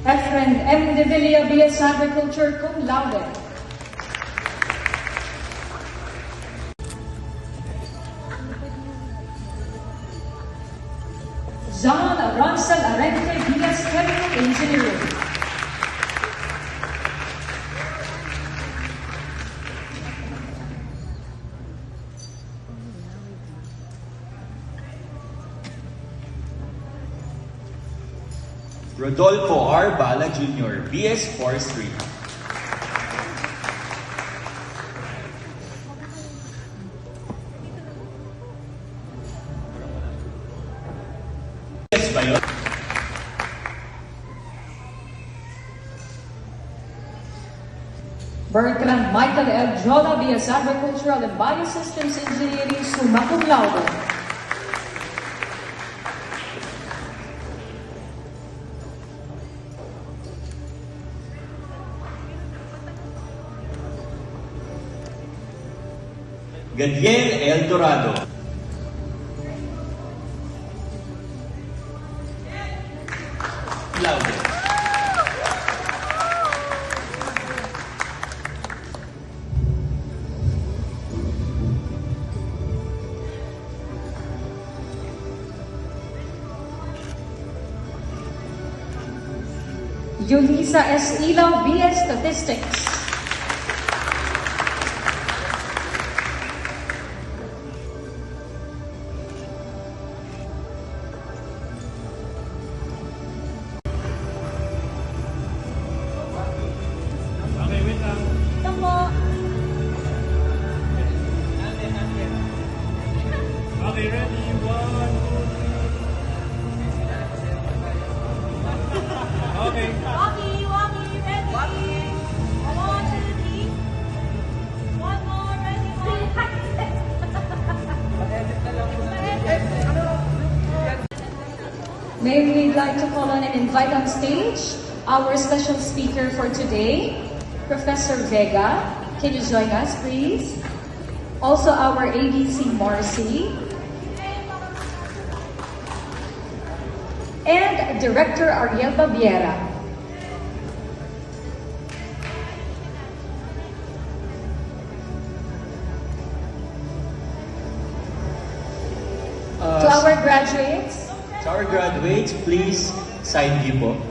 Efren M. De Villa, B.S. Agriculture, cum laude. John Ransel Arente, B.S. Chemical Engineering. Rodolfo R. Bala Jr., B.S. Forestry. B.S. Bayon. Bertrand Michael L. Jola, B.S. Agricultural and Biosystems Engineering, summa cum laude. Gadiel El Dorado. Laude. Yulisa S. Ilaw, B.S. Statistics. Okay, ready? 1, 2, 3. Okay. Walkie, walkie, ready. 1, 2, 3. One more, ready. May we like to call on and invite on stage our special speaker for today, Professor Vega. Can you join us, please? Also our ABC Marcy. And Director Ariel Babiera. To our graduates, To our graduates, please sign you po.